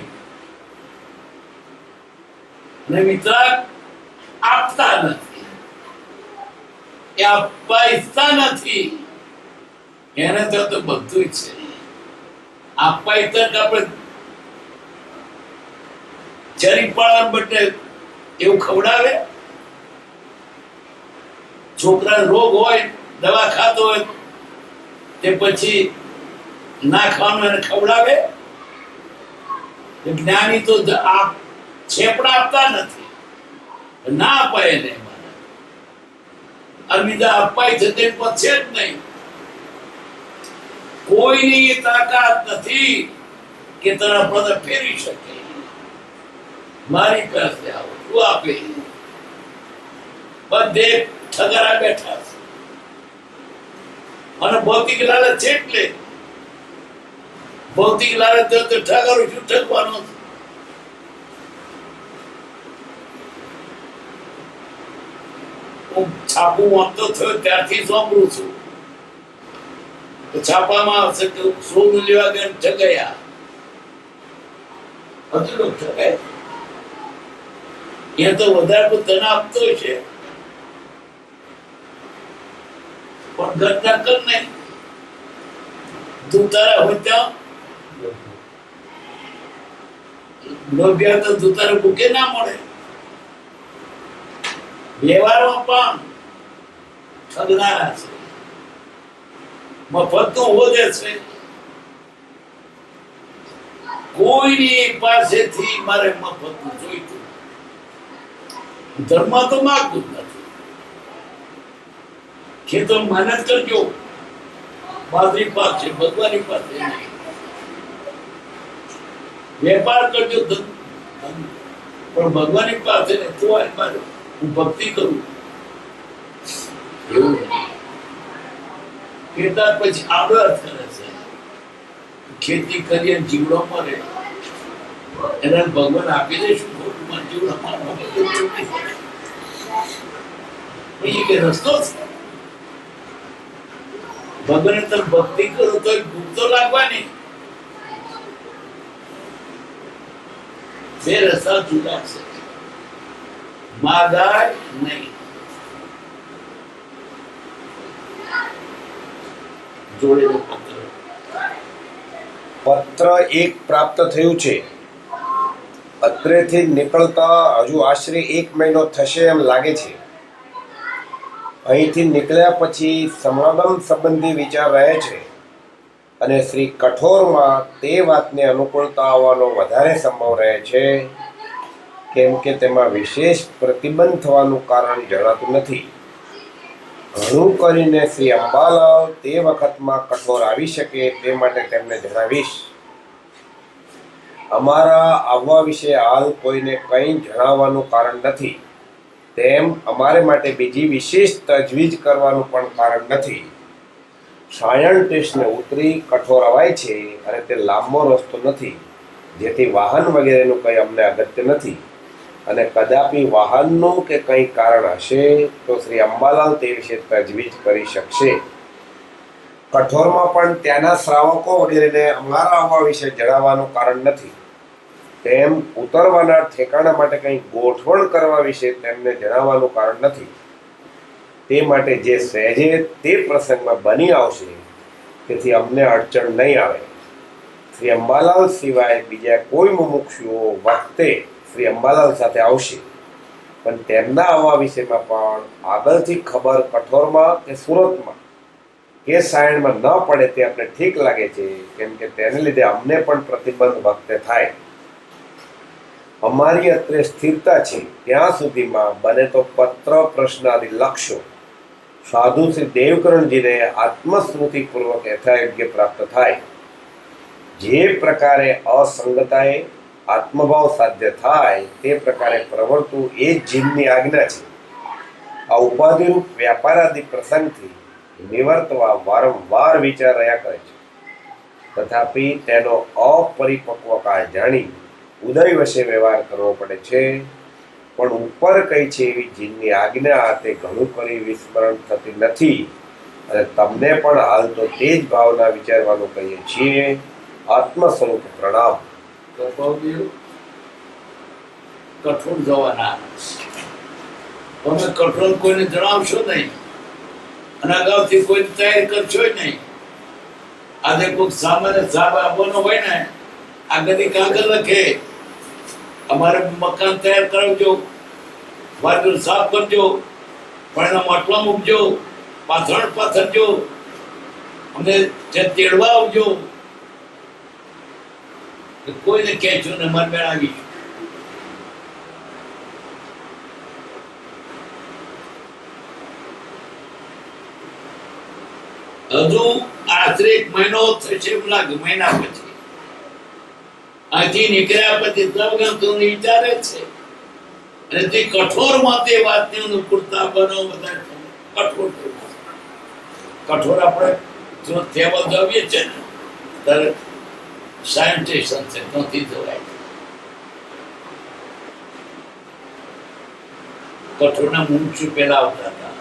ને મિત્ર આપતા નથી, એ આપવા ઈચ્છતા નથી. એને તો બધું છે. આપવા ઈચ્છા આપણે જરી પાડવા બદલે એવું ખવડાવે. છોકરા રોગ હોય, દવા ખાતો હોય તે પછી ના ખાવાનું એને ખવડાવે. જ્ઞાની તો છેપડા આપતા નથી, ના અપાય એને. અને બીજા અપાય છે તે છે જ નહીં. કોઈની તાકાત નથી કે તારા પદ ફેરવી શકે. મારી પાસે આવો, તું આપે. બધે ઠગરા બેઠા છે અને ભૌતિક લાલચ છે. એટલે ભૌતિક લાલચ તો ઠગારો શું ઠગવાનો છે? હું છાપું વાંચતો થયો ત્યારથી સાંભળું છું. છાપામાં આવશે કે સોનું લેવા ગયા ઠગાયા. હજુ લોકો ઠગાય. એ તો વધારે તને આપતો છે પણ ઘટના કર નહીં. તું તારા હોય ત્યાં લોભિયા તો તું તારે ભૂખે ના મળે. વ્યવહારમાં પણ ઠગનારા છે. મફત તો વધે છે. કોઈની પાસેથી મારે મફત જોઈતું. ધર્મ તો માગતું જ નથી. ખેતો મહેનત કરજો, બાજરી પાક છે, ભગવાનની પાસે નહીં. વેપાર કરજો પણ ભગવાનની પાસે ને તો હું ભક્તિ કરું એવું ખેતર પછી આગળ અર્થ કરે છે. ખેતી કરીએ જીવડો મળે એને ભગવાન આપી દેશું. ખોટું જીવડો કે રસ્તો છે. ભગવાન તમે ભક્તિ કરો તો ભૂખ તો લાગવાની. બે રસ્તા જુદા છે, માગાય નહીં. જોડેલો પત્ર એક પ્રાપ્ત થયું છે. અત્રેથી નીકળતા હજુ આશરે 1 મહિનો થશે એમ લાગે છે. અહીંથી નીકળ્યા પછી સમાગમ સંબંધી વિચાર રહે છે અને શ્રી કઠોરમાં તે વાતને અનુકૂળતા આવવાનો વધારે સંભવ રહે છે, કેમ કે તેમાં વિશેષ પ્રતિબંધ થવાનું કારણ જણાતું નથી. ઘણું કરીને શ્રી અંબાલાલ તે વખતમાં કઠોર આવી શકે તે માટે તેમને જણાવીશ. અમારા આવવા વિશે હાલ કોઈને કંઈ જણાવવાનું કારણ નથી, તેમ અમારે માટે બીજી વિશેષ તજવીજ કરવાનું પણ કારણ નથી. સાયણ સ્ટેશને ઉતરી કઠોર અવાય છે અને તે લાંબો રસ્તો નથી, જેથી વાહન વગેરેનું કંઈ અમને અગત્ય નથી. અને કદાપી વાહનનું કે કંઈ કારણ હશે તો શ્રી અંબાલાલ તે વિશે તજવીજ કરી શકશે. કઠોરમાં પણ ત્યાંના શ્રાવકો વગેરેને અમારા આવવા વિશે જણાવવાનું કારણ નથી, તેમ ઉતરવાના ઠેકાણા માટે કંઈ ગોઠવણ કરવા વિશે તેમને જણાવવાનું કારણ નથી. તે માટે જે સહેજે તે પ્રસંગમાં બની આવશે તેથી અમને અડચણ નહીં આવે. શ્રી અંબાલાલ સિવાય બીજા કોઈ મુમુક્ષુઓ વખતે શ્રી અંબાલાલ સાથે આવશે, પણ તેમના આવવા વિશેમાં પણ આગળથી ખબર કઠોરમાં કે સુરતમાં કે સાયણમાં ન પડે તે અમને ઠીક લાગે છે, કેમ કે તેને લીધે અમને પણ પ્રતિબંધ વખતે થાય. અમારી અત્રે સ્થિરતા છે ત્યાં સુધીમાં બને તો પત્ર પ્રશ્ન આદિ લખશો. સાધુ શ્રી દેવકરણજીને આત્મસ્મૃતિપૂર્વક યથાયોગ્ય પ્રાપ્ત થાય. જે પ્રકારે અસંગતાએ આત્મભાવ સાધ્ય થાય તે પ્રકારે પ્રવર્તવું એ જ જીવની આજ્ઞા છે. આ ઉપાધિરૂપ વ્યાપારાદિ પ્રસંગથી નિવર્તવા વારંવાર વિચાર રહ્યા કરે છે. તથાપિ તેનો અપરિપક્વ કાળ જાણી ઉદય વશે વ્યવહાર કરવો પડે છે. પણ ઉપર કઈ છે એવી જીનની આજ્ઞા તે ઘણું કરી વિસ્મરણ થતી નથી, અને તમને પણ હાલ તો તે જ ભાવના વિચારવાનું કહીએ છીએ. આત્મ સ્વરૂપ પ્રણામ. કઠોર જવાના તમે કઠોર કોઈને જણાવશો નહીં અને અગાઉથી કોઈ તૈયાર કરશો નહીં. આજે કોઈ સામાન્ય સાહેબ આપવાનો હોય ને આગળથી કાગળ લખે અમારે મકાન તૈયાર કરાવજો, બાજુ સાફ કરજો, પણ એના માટલા મૂકજો, પાથરણ પાથરજો, અમને તેડવા આવજો. કોઈને કહેશું ને મન મેળવી. હજુ આશરે 1 મહિનો થશે એમ લાગે. મહિના પછી અહીંથી નીકળ્યા પછી સૌગંધોને વિચારે છે અને તે કઠોરમાં તે વાતની અનુકૂળતા બનો બધા કઠોર કઠોર આપણે જો ટેબલ જવીએ છે ને ત્યારે સાયન્ટિસ્ટ છે નથી જવાય. કઠોરના મુમુક્ષુ પેલા આવતા હતા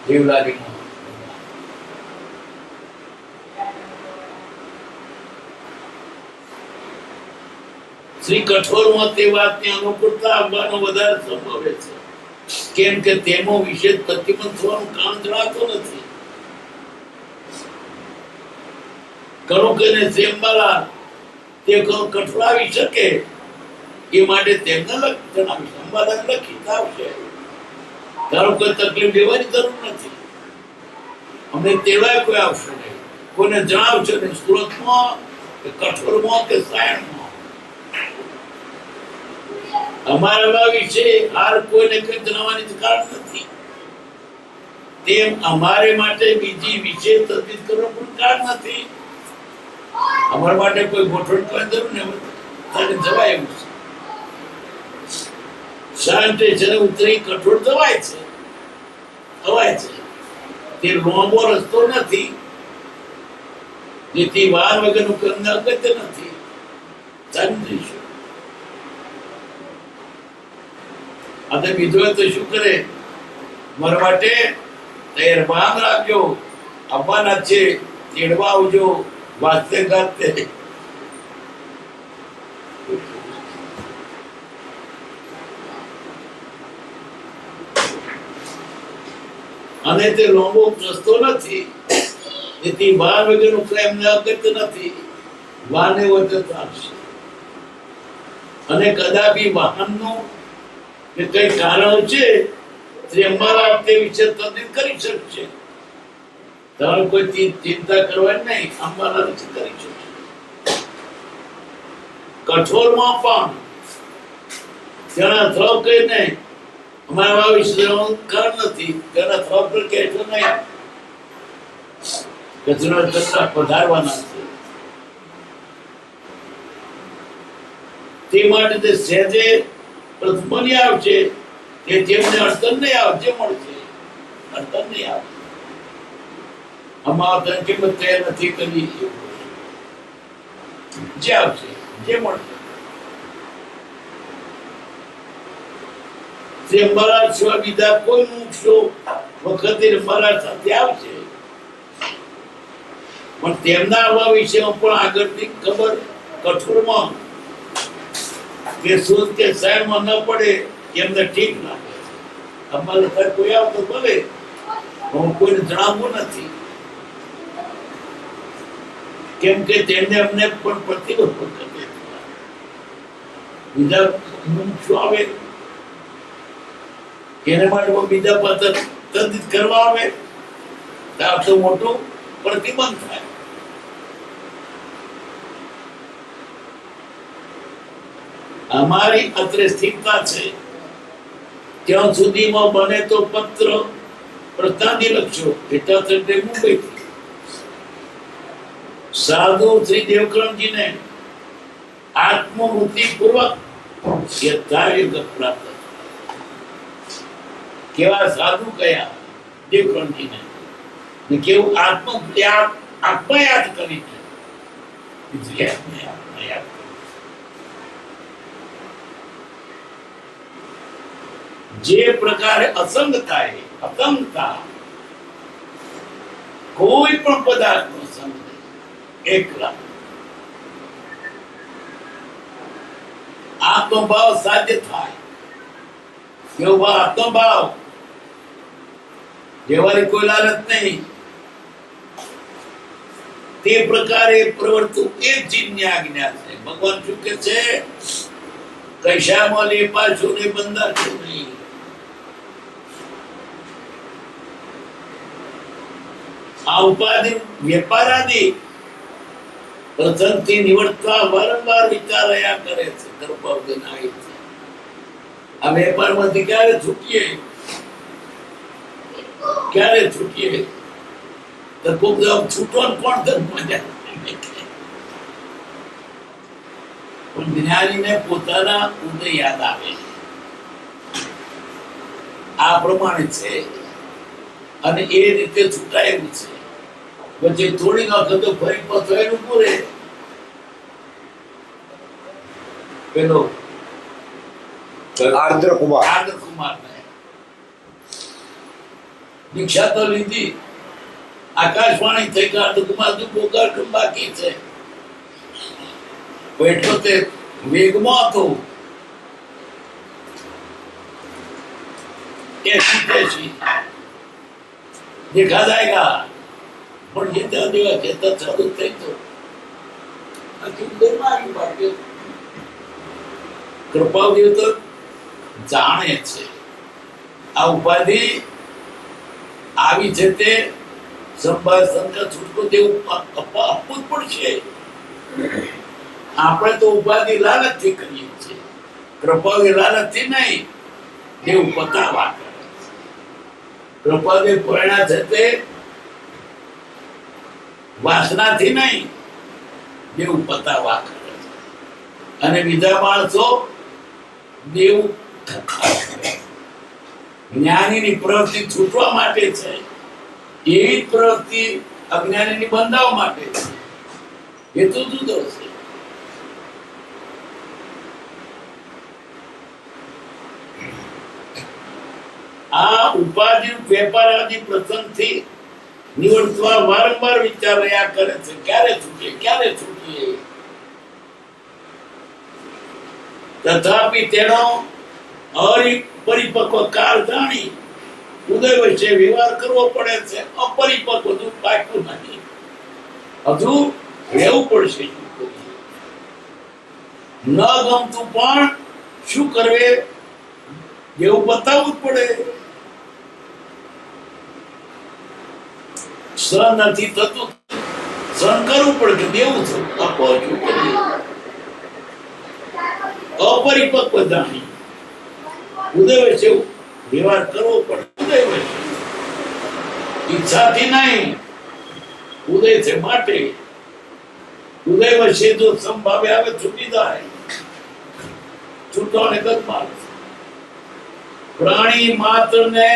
દેવલાલીમાં. શ્રી કઠોરમાં તે વાતની અનુકૂળતા આવવાનો વધારે સંભવ છે, કેમ કે તેમાં વિશેષ પ્રતિબંધ થવાનું કામ જણાતું નથી. ઘણું કહીને અંબાલાલ તે કઠોર આવી શકે એ માટે તેમને જણાવીશ. અંબાલાલ લખી આવશે. તારો કોઈ તકલીફ લેવાની જરૂર નથી. અમને તેવાય કોઈ આવશે નહીં. કોઈને જણાવશે નહીં સુરતમાં કે કઠોરમાં કે સાયણમાં. અમારા વિશે હાર કોઈને કઈ જણાવવાની કારણ નથી. તેમ અમારે માટે બીજી વિશેષ તજવીજ કરવાનું પણ કારણ નથી. અમારા માટે કોઈ ગોઠવણ કરવાની જરૂર નહીં. જવાય એવું છે. શાંતિ છે ઉતરી કઠોળ જવાય છે, જવાય છે. તે લાંબો રસ્તો નથી, જેથી વાર વગરનું કર્મ અગત્ય નથી. ચાલી જઈશું. અને બીજો તો શું કરે મારા માટે તૈયાર બાંધ રાખજો. આવવાના છે, તેડવા આવજો, વાસ્તે ગાતે. અને તે લાંબો રસ્તો નથી, તેથી વાહન વગરનું કામ અગત્ય નથી. વાહને વધે ચાલશે. અને કદાપી વાહનનું કે કઈ કારણ છે તે અમારા તે વિશે તદ્દિત કરી શકશે. તમારે કોઈ ચિંતા કરવાની નહીં, અમારા વિશે કરી શકશે. કઠોરમાં પણ તેના થવ કઈ નહીં, અમારા વિશે કારણ નથી, તેના થવ પર કહેશો નહીં. કચરો તથા પધારવાના છે. તે માટે તે સહેજે પ્રથમની આવશે, કે જેમને અડચણ નહીં આવશે મળશે, અડચણ નહીં આવશે. અમારા તરીકે તૈયાર નથી કરી, જે આવશે જે મળશે તે અમારા સિવાય બીજા કોઈ મૂકશો વખતે અમારા સાથે આવશે. પણ તેમના આવવા વિશે પણ આગળથી ખબર કઠોરમાં કે શું કે સાહેબમાં ન પડે એમને ઠીક લાગે. અમારે સાહેબ કોઈ આવતો ભલે, હું કોઈને જણાવવું નથી, કેમ કે તેમને અમને પણ પ્રતિબંધ કરે. બીજા શું આવે એને માટે બીજા પાત્ર તદ્દિત કરવા આવે તો મોટું પ્રતિબંધ થાય. અમારી અત્રે સ્થિરતા છે ત્યાં સુધીમાં બને તો પત્ર પ્રસ્થાની લખશો. એટલા માટે મુંબઈ સાધુ શ્રી દેવકરણજીને આત્મવૃત્તિ પૂર્વક યથાર્થ પ્રાપ્ત. કેવા સાધુ કયા દેવકરણજીને, ને કેવું આત્મયાદ કરી છે. જે પ્રકારે અસંગતા કોઈ પણ પદાર્થ નો સંગ એકલા આત્મભાવ સાધ્ય થાય. કેવો આત્મભાવ, જેવાની કોઈ લાલચ નહીં, તે પ્રકારે પ્રવર્તું એ ચીજની આજ્ઞા છે. ભગવાન શું કે છે? કૈશામાં લેપાશો ને બંધાશો નહીં. આ ઉપાધિ વેપારાદી પ્રસંગથી નિવડતા વારંવાર વિચાર રહ્યા કરે છે. ગર્ભવદન આવી છે. આ વેપારમાંથી ક્યારે છૂટીએ, ક્યારે છૂટીએ? તો ખૂબ છૂટો કોણ મજા. પણ જ્ઞાનીને પોતાના ઉદય યાદ આવે. આ પ્રમાણે છે અને એ રીતે છૂટાયેલું છે. પછી થોડી વખત ફરી પાછો એનું પૂરે પેલો આર્દ્ર કુમાર ને દીક્ષા તો લીધી. આકાશવાણી થઈ કે આર્દ્ર કુમાર નું પોકાર બાકી છે. એટલો તે વેગમાં હતો. 80 देखा जाएगा. પણ જે ત્યાં દેવા કહેતા ચાલુ થઈ તો કૃપાદેવ તો જાણે છે આ ઉપાધિ આવી છે તે સંભાળ શંકા છૂટકો દેવું આપવું જ પડશે. આપણે તો ઉપાધિ લાલચથી કરીએ છીએ, કૃપાદેવ લાલચથી નહીં, દેવ પતાવા કરે. કૃપાદેવ પરિણા છે તે વાસનાથી નહીં, દેવ પતાવા કરે. અને બીજા માણસો દેવ જ્ઞાનીની પ્રવૃત્તિ છૂટવા માટે છે, એવી પ્રવૃત્તિ અજ્ઞાનીની બંધાવવા માટે છે. એ તો જુદો છે. આ ઉપાધિ વેપાર આદિ પ્રસંગથી નિવર્તવા વારંવાર વિચાર રહ્યા કરે છે, ક્યારે છૂટીએ, ક્યારે છૂટીએ. તથાપિ તેનો પરિપક્વ કાળ જાણી ઉદય વચ્ચે વ્યવહાર કરવો પડે છે. અપરિપક્વ હજુ પાક્યું નથી, હજુ રહેવું પડશે. ન ગમતું પણ શું કરવે એવું બતાવવું જ પડે. સહન નથી થતું, સહન કરવું પડે કે દેવું થયું. આપો શું કરીએ? અપરિપક્વ જાણી ઉદય વચ્ચે વ્યવહાર કરવો પડે. ઉદય વચ્ચે ઈચ્છાથી નહીં, ઉદય છે માટે. ઉદય વચ્ચે જો સંભાવે આવે છૂટી જાય, છૂટવાને ગતમાલ. પ્રાણી માત્ર ને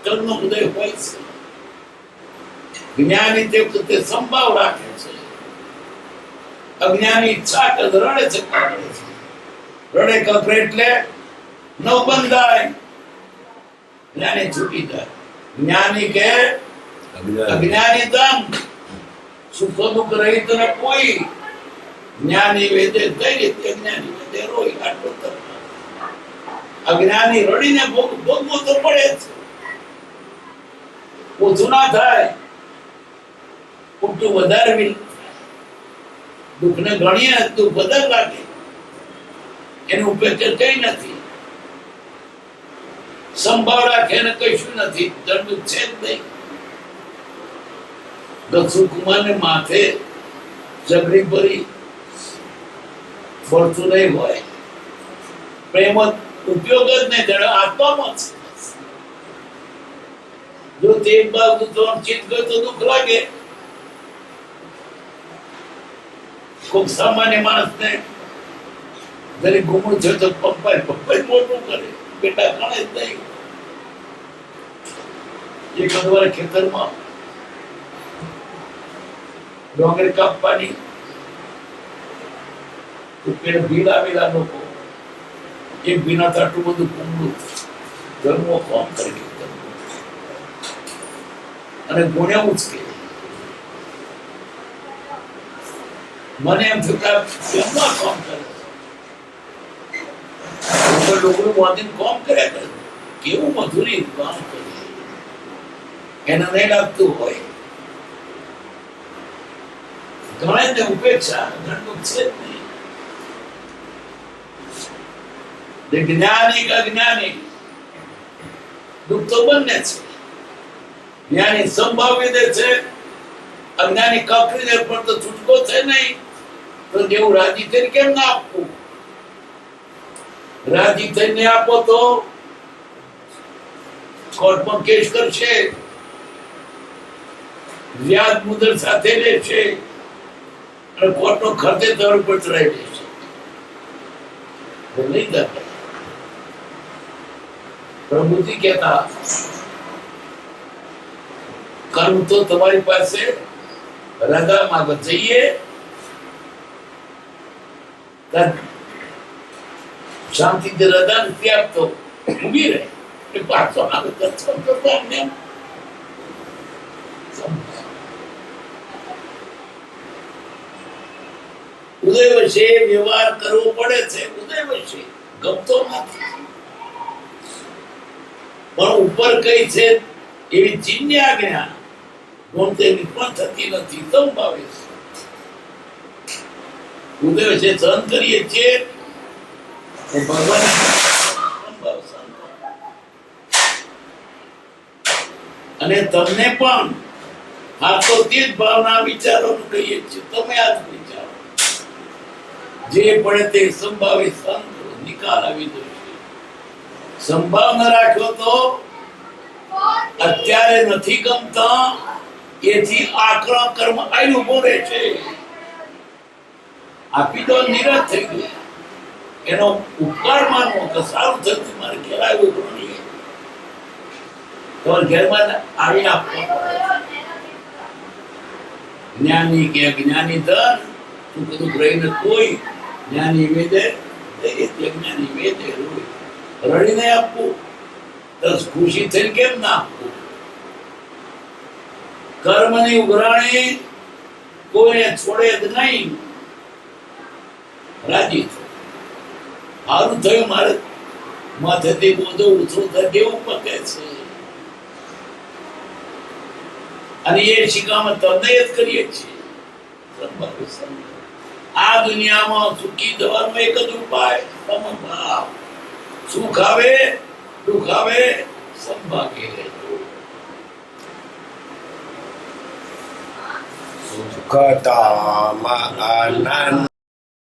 તનનો ઉદય હોય છે. જ્ઞાની તે વખતે સંભાવ રાખે છે. અજ્ઞાની ઈચ્છા કે રડે છે, કાઢે છે. રડે કપરે એટલે ન બંધાય, જ્ઞાની છૂટી જાય. જ્ઞાની કે અજ્ઞાની દમ સુખ દુઃખ રહિત ન કોઈ. જ્ઞાની વેદે ધૈર્ય, અજ્ઞાની વેદે રોઈ. આટલો તર્ક. અજ્ઞાની રડીને ભોગવું તો પડે છે. ઓછું ના થાય, ઉલટું વધારે દુઃખને ગણીએ દુઃખ વધારે લાગે. એની ઉપેક્ષા કઈ નથી. સંભાવ રાખે ને કશું નથી, જન્મ છે જ નહીં. દક્ષુકુમાર ને માથે જગડી ભરી ફરતું નહીં હોય. પ્રેમ ઉપયોગ જ નહીં, જયારે આત્મામાં છે. જો તે બાજુ તો ચિત્ત ગયો તો દુઃખ લાગે. ખૂબ સામાન્ય માણસને જરી ગુમું છે તો પપ્પા મોટું કરે, બેટા ગણે જ નહીં. એક અદવાર ખેતરમાં ડોંગરી કાપવાની ભીડ આવેલા લોકો. એક ભીના તો આટલું બધું કુંબળું ધર્મો કામ કરી અને ગુણ્યા ઉચકે. મને એમ થયું કે કેમના કામ કરે, ડોકરું બાંધીને કામ કર્યા કરે. કેવું મજૂરી કામ કરે, એને નહીં લાગતું હોય. ગણે ને ઉપેક્ષા ગણનું છે જ નહીં. જ્ઞાની કે અજ્ઞાની દુઃખ તો બંને છે. જ્ઞાની સંભાવી દે છે, અજ્ઞાની કપરી દે, પણ તો છૂટકો છે નહીં. તો જેવું રાજી થઈને કેમ ના આપવું? રાજી થઈને આપો તો કોર્ટમાં કેસ કરશે, વ્યાજ મુદ્દત સાથે લેશે અને કોર્ટનો ખર્ચે દર ઉપર ચડાવી દેશે. નહીં દાદા, પ્રભુજી કહેતા કર્મ તો તમારી પાસે રદા માંગો જઈએ શાંતિથી રદા નથી આપતો, ઉભી રહે એ પાછો આવે. ઉદય વચ્ચે વ્યવહાર કરવો પડે છે. ઉદય વચ્ચે ગમતો નથી, પણ ઉપર કઈ છે એવી ચીજની આજ્ઞા ગમતેની પણ થતી નથી. સંભાવે ઉદય વચ્ચે સહન કરીએ છીએ ભગવાન અને તમને પણ આ તો તે જ ભાવના વિચારોનું કહીએ છીએ. તમે આ જ વિચારો, જે પડે તે સંભાવે સહન કરો, નિકાલ આવી જશે. સંભાવ ન રાખ્યો તો અત્યારે નથી ગમતા, એથી આકરા કર્મ આયુ ઉભો રહે છે. આપી તો નિરત થઈ ગયું. એનો ઉપકાર માનવો કે સારું થયું મારે ઘેર આવ્યું ગણીએ તો ઘેરમાં આવી આપવો. જ્ઞાની કે અજ્ઞાની ધન તું કદું રહીને કોઈ જ્ઞાની વેદે જ્ઞાની વેદે રડીને આપવું, તો ખુશી થઈને કેમ ના આપવું? કર્મની ઉઘરાણી કોઈને છોડે જ નહીં. રાજી થો. સારું થયું મારે માથેથી બોધો ઓછો થાય દેવું પકે છે. અને એ શિકામત તમને જ કરીએ છીએ. આ દુનિયામાં સુખી થવાનો એક જ ઉપાય સમભાવ. સુખ આવે દુઃખ આવે સંભાગે રહેજો. સુખતામાં આનંદ